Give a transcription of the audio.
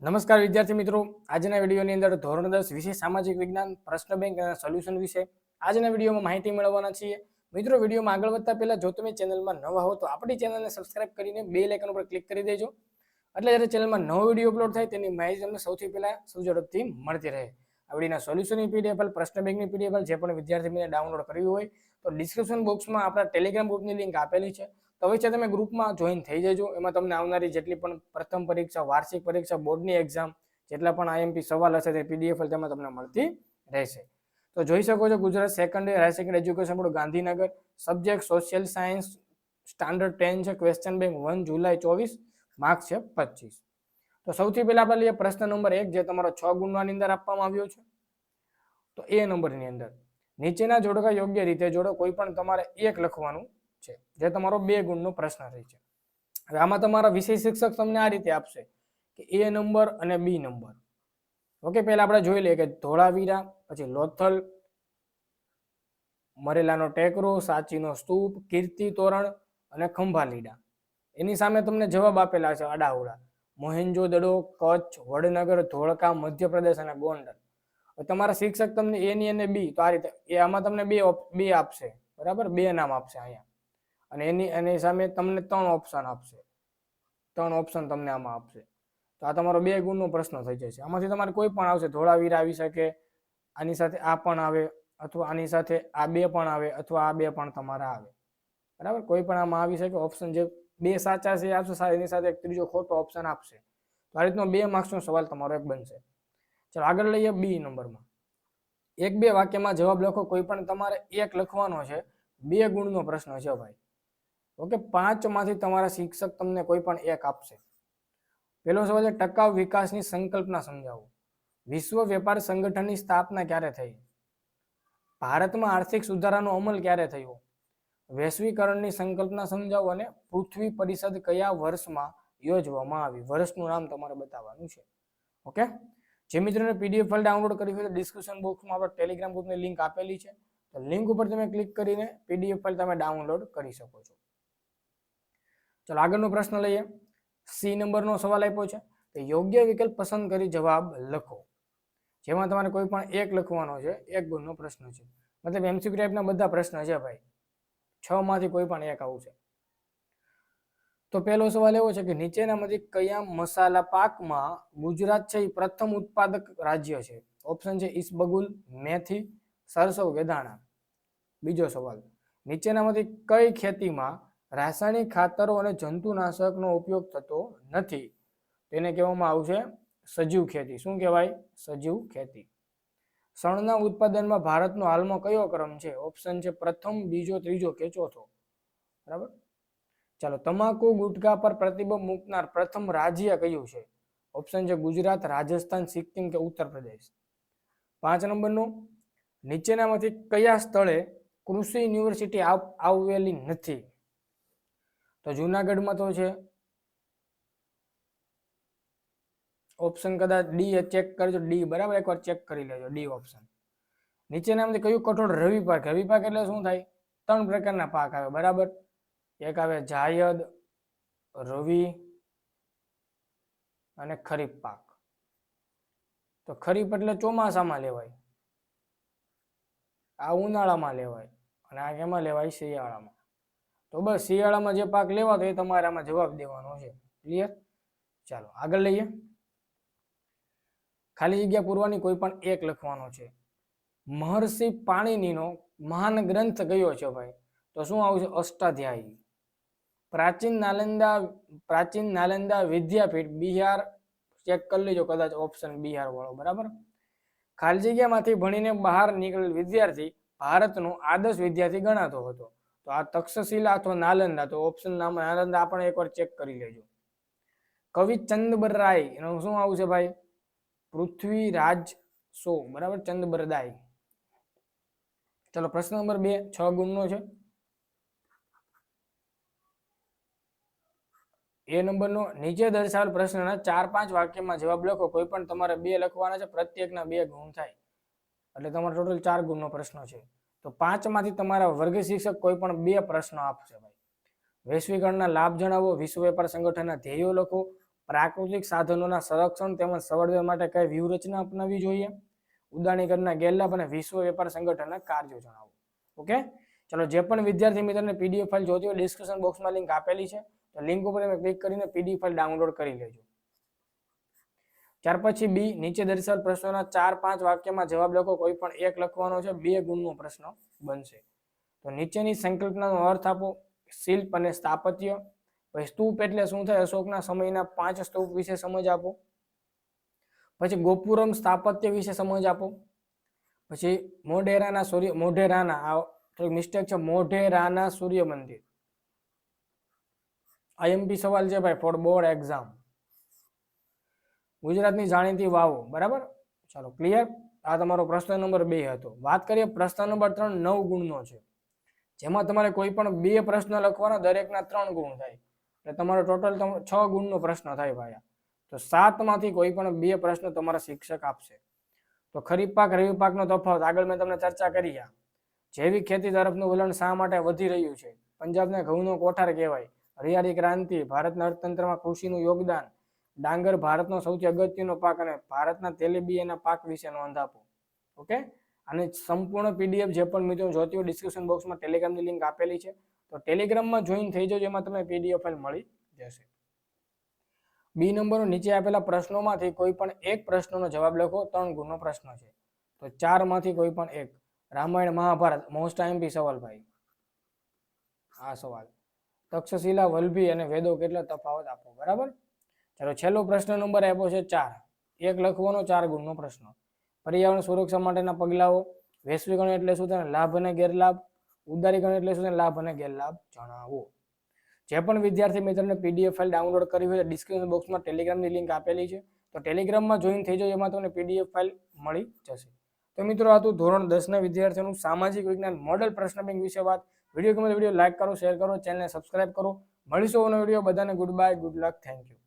નમસ્કાર વિદ્યાર્થી મિત્રો, આજના વિડીયોની અંદર ધોરણ 10 વિશે સામાજિક વિજ્ઞાન પ્રશ્ન બેંક અને સોલ્યુશન વિશે આજના વિડીયોમાં માહિતી મેળવવાના છીએ. મિત્રો, વિડીયોમાં આગળ વધતા પહેલા જો તમે ચેનલમાં નવા હો તો આપણી ચેનલને સબસ્ક્રાઇબ કરીને બેલ આઇકન ઉપર ક્લિક કરી દેજો, એટલે જ્યારે ચેનલમાં નવો વિડીયો અપલોડ થાય તેની માહિતી તમને સૌથી પહેલા ઝડપથી મળતી રહે. આ વિડીયોના સોલ્યુશનની પીડીએફ પ્રશ્ન બેંકની પીડીએફ જે પણ વિદ્યાર્થીઓને ડાઉનલોડ કરવી હોય તો ડિસ્ક્રિપ્શન બોક્સમાં આપણા ટેલિગ્રામ ગ્રુપની લિંક આપેલી છે. તો હવે છે તમે ગ્રુપમાં જોઈન થઈ જજો. એમાં તમને આવનારી જેટલી પણ પ્રથમ પરીક્ષા, વાર્ષિક પરીક્ષા, બોર્ડની એક્ઝામ, જેટલા પણ આઈએમપી સવાલ હશે તે પીડીએફ તેમાં તમને મળતી રહેશે. તો જોઈ શકો છો, Gujarat secondary higher secondary education board Gandhinagar, subject social science, standard 10 છે, ક્વેશ્ચન બેંક 1 જુલાઈ 24, માર્ક્સ છે 25. તો સૌથી પહેલા આપણે લઈએ પ્રશ્ન નંબર 1 જે તમારો 6 ગુણની અંદર આપવામાં આવ્યો છે. તો એ નંબરની અંદર નીચેના જોડકા યોગ્ય રીતે જોડો. કોઈ પણ તમારે એક લખવાનું છે જે તમારો 2 ગુણનો પ્રશ્ન રહે છે. હવે આમાં તમારા વિષય શિક્ષક તમને આ રીતે આપશે કે એ નંબર અને બી નંબર. ઓકે, પહેલા આપણે જોઈ લઈએ કે ધોળાવીરા, પછી લોથલ, મરેલાનો ટેકરો, સાચીનો સ્તૂપ, કીર્તિ તોરણ અને ખંભાલીડા. એની સામે તમને જવાબ આપેલા છે આડાઅવળા: મોહેન્જો દડો, કચ્છ, વડનગર, ધોળકા, મધ્યપ્રદેશ અને ગોંડલ. તમારા શિક્ષક તમને એની અને બી, તો આ રીતે એ આમાં તમને બે આપશે, બરાબર, 2 નામ આપશે અહીંયા, અને એની સામે તમને 3 ઓપ્શન આપશે. 3 ઓપ્શન તમને આમાં આપશે. તો આ તમારો 2 ગુણનો પ્રશ્ન થઈ જશે. આમાંથી તમારે કોઈ પણ આવશે. ધોળાવીરા આવી શકે, આની સાથે આ પણ આવે, અથવા આની સાથે આ 2 પણ આવે, અથવા આ 2 પણ તમારા આવે, બરાબર. કોઈ પણ આમાં આવી શકે. ઓપ્શન જે 2 સાચા છે આપશે, એની સાથે એક ત્રીજો ખોટો ઓપ્શન આપશે. તો આ રીતનો 2 માર્ક્સનો સવાલ તમારો એક બનશે. ચાલો આગળ લઈએ બી નંબરમાં. 1-2 વાક્યમાં જવાબ લખો. કોઈ પણ તમારે એક લખવાનો છે. 2 ગુણનો પ્રશ્ન છે ભાઈ. ઓકે, 5 માંથી તમારા શિક્ષક તમને કોઈ પણ એક આપશે. પહેલો સવાલ છે ટકાઉ વિકાસની સંકલ્પના સમજાવો. વિશ્વ વેપાર સંગઠનની સ્થાપના ક્યારે થઈ? ભારતમાં આર્થિક સુધારાનો અમલ ક્યારે થયો? વૈશ્વિકરણની સંકલ્પના સમજાવો અને પૃથ્વી પરિષદ કયા વર્ષમાં યોજવામાં આવી? વર્ષનું નામ તમારે બતાવવાનું છે. ઓકે, જે મિત્રોને પીડીએફ ફાઇલ ડાઉનલોડ કરવી હોય તો ડિસ્ક્રિપ્શન બોક્સમાં આપણા ટેલિગ્રામ ગ્રુપની લિંક આપેલી છે. તો લિંક ઉપર તમે ક્લિક કરીને પીડીએફ ફાઇલ તમે ડાઉનલોડ કરી શકો છો. ચલો આગળનો પ્રશ્ન લઈએ. સી નંબરનો સવાલ આપ્યો છે કે યોગ્ય વિકલ્પ પસંદ કરી જવાબ લખો. જેમાં તમારે કોઈ પણ એક લખવાનો છે. 1 ગુણનો પ્રશ્ન છે. મતલબ એમસીક્યુ ટાઈપના બધા પ્રશ્ન છે ભાઈ. 6 માંથી કોઈ પણ એક આવશે. તો પહેલો સવાલ એવો છે કે નીચેનામાંથી કયા મસાલા પાકમાં ગુજરાત છે એ પ્રથમ ઉત્પાદક રાજ્ય છે? ઓપ્શન છે ઈસબગુલ, મેથી, સરસવ કે દાણા. બીજો સવાલ, નીચેનામાંથી કઈ ખેતીમાં રાસાયણિક ખાતરો અને જંતુનાશકનો ઉપયોગ થતો નથી? તેને કહેવામાં આવશે સજીવ ખેતી. શું કહેવાય? સજીવ ખેતી. શણના ઉત્પાદનમાં ભારતનો હાલમાં કયો ક્રમ છે? ઓપ્શન છે પ્રથમ, બીજો, ત્રીજો કે ચોથો. બરાબર. ચાલો, તમાકુ ગુટખા પર પ્રતિબંધ મૂકનાર પ્રથમ રાજ્ય કયું છે? ઓપ્શન છે ગુજરાત, રાજસ્થાન, સિક્કિમ કે ઉત્તર પ્રદેશ. 5 નંબરનું, નીચેનામાંથી કયા સ્થળે કૃષિ યુનિવર્સિટી આવેલી નથી? તો જુનાગઢમાં તો છે. ઓપ્શન કદાચ ડી ચેક કરજો. ડી, બરાબર, એકવાર ચેક કરી લેજો. D option. નીચેનામાંથી કયું કઠોળ રવિ પાક? રવિ પાક એટલે શું થાય? 3 પ્રકારના પાક આવે, બરાબર. એક આવે જાયદ, રવિ અને ખરીફ પાક. તો ખરીફ એટલે ચોમાસામાં લેવાય, આ ઉનાળામાં લેવાય, અને આ કેમાં લેવાય? શિયાળામાં. તો બસ શિયાળામાં જે પાક લેવાતો એ તમારે આમાં જવાબ દેવાનો છે. ક્લિયર? ચાલો આગળ લઈએ. ખાલી જગ્યા પૂરવાની કોઈ પણ એક લખવાનો છે. મહર્ષિ પાણિનીનો મહાન ગ્રંથ કયો છે ભાઈ? તો શું આવશે? અષ્ટાધ્યાયી. પ્રાચીન નાલંદા વિદ્યાપીઠ બિહાર. ચેક કરી લેજો, કદાચ ઓપ્શન બિહાર વાળો, બરાબર. ખાલી જગ્યામાંથી ભણીને બહાર નીકળેલ વિદ્યાર્થી ભારતનો આદર્શ વિદ્યાર્થી ગણાતો હતો. તો આ તક્ષશિલા અથવા નાલંદા. તો ઓપ્શન નાલંદા આપણે એકવાર ચેક કરી લેજો. કવિ ચંદબરરાય એનું શું આવશે ભાઈ? પૃથ્વીરાજ શો, બરાબર, ચંદબરદાય. ચલો પ્રશ્ન નંબર 2, 6 ગુણનો છે. એ નંબરનો, નીચે દર્શાવેલ પ્રશ્નના 4-5 વાક્યમાં જવાબ લખો. કોઈ પણ તમારે 2 લખવાના છે. પ્રત્યેકના 2 ગુણ થાય, એટલે તમારો ટોટલ 4 ગુણનો પ્રશ્ન છે. તો 5 માંથી તમારા વર્ગ શિક્ષક કોઈ પણ 2 પ્રશ્નો આપશે ભાઈ. વૈશ્વિકરણના લાભ જણાવો, વિશ્વ વેપાર સંગઠનના ધ્યેયો લખો, પ્રાકૃતિક સાધનોના સંરક્ષણ તેમજ સંવર્ધન માટે કઈ વ્યૂહરચના અપનાવવી જોઈએ, ઉદારીકરણના ગેરલાભ અને વિશ્વ વેપાર સંગઠનના કાર્યો જણાવો. ઓકે, ચલો જે પણ વિદ્યાર્થી મિત્રને પીડીએફ ફાઇલ જોતી હોય ડિસ્ક્રિપ્શન બોક્સમાં લિંક આપેલી છે, તો લિંક ઉપર તમે ક્લિક કરીને પીડીએફ ફાઇલ ડાઉનલોડ કરી લેજો. ત્યાર પછી બી, નીચે દર્શાવેલ પ્રશ્નોના 4-5 વાક્યમાં જવાબ લખો. કોઈ પણ એક લખવાનો છે, 2 ગુણનો પ્રશ્ન બનશે. તો નીચેની સંકલ્પનાનો અર્થ આપો. શિલ્પ અને સ્થાપત્ય. પછી સ્તૂપ એટલે શું થાય, અશોકના સમયના 5 સ્તૂપ વિશે સમજ આપો. પછી ગોપુરમ સ્થાપત્ય વિશે સમજ આપો. પછી મોઢેરાના સૂર્ય મંદિર. આઈએમપી સવાલ છે ભાઈ ફોર બોર્ડ એક્ઝામ. ગુજરાતની જાણીતી વાવો. બરાબર, ચાલો ક્લિયર. આ તમારો પ્રશ્ન નંબર 2 હતો. વાત કરીએ પ્રશ્ન નંબર 3, 9 ગુણનો છે, જેમાં તમારે કોઈ પણ 2 પ્રશ્ન લખવાના, દરેકના 3 ગુણ થાય, એટલે તમારો ટોટલ 6 ગુણનો પ્રશ્ન થાય ભાઈ. તો 7 માંથી કોઈ પણ 2 પ્રશ્ન તમારા શિક્ષક આપશે. તો ખરીફ પાક રવિ પાકનો તફાવત આગળ મેં તમને ચર્ચા કરી. જૈવિક ખેતી તરફનું વલણ શા માટે વધી રહ્યું છે? પંજાબને ઘઉંનો કોઠાર કહેવાય. હરિયાળી ક્રાંતિ, ભારતના અર્થતંત્રમાં કૃષિનું યોગદાન, ડાંગર ભારતનો સૌથી અગત્યનો પાક અને ભારતના તેલીબિયાના પાક વિશે નોંધ આપો. ઓકે, અને સંપૂર્ણ પીડીએફ જે પણ મિત્રો જોતી હોય ડિસ્ક્રિપ્શન બોક્સમાં ટેલિગ્રામની લિંક આપેલી છે, તો ટેલિગ્રામમાં જોઈન થઈ જજો, એમાં તમને પીડીએફ ફાઇલ મળી જશે. બી નંબરનો નીચે આપેલા પ્રશ્નોમાંથી કોઈ પણ એક પ્રશ્નનો જવાબ લખો. 3 ગુણનો પ્રશ્ન છે, તો 4 માંથી કોઈ પણ એક. રામાયણ મહાભારત મોસ્ટ આઈએમપી સવાલ ભાઈ. આ સવાલ. તક્ષશિલા, વલ્લભી અને વેદો કેટલા તફાવત આપો. બરાબર, ચાલો છેલ્લો પ્રશ્ન નંબર આપ્યો છે 4. એક લખવાનો, 4 ગુણનો પ્રશ્ન. પર્યાવરણ સુરક્ષા માટેના પગલાઓ. વૈશ્વિકરણ એટલે શું, તેને લાભ અને ગેરલાભ. ઉદારીકરણ એટલે શું, તેને લાભ અને ગેરલાભ જણાવો. જે પણ વિદ્યાર્થી મિત્રને પીડીએફ ફાઇલ ડાઉનલોડ કરવી હોય ડિસ્ક્રિપ્શન બોક્સમાં ટેલિગ્રામની લિંક આપેલી છે, તો ટેલિગ્રામમાં જોઈન થઈ જાઓ, એમાં તમને પીડીએફ ફાઇલ મળી જશે. તો મિત્રો આ હતું ધોરણ 10ના વિદ્યાર્થીઓનું સામાજિક વિજ્ઞાન મોડેલ પ્રશ્ન બેંક વિશે વાત. વિડીયો ગમે તો વિડીયો લાઈક કરો, શેર કરો, ચેનલને સબસ્ક્રાઇબ કરો. મળીશું નવો વિડીયો. બધાને good bye, good luck, thank you.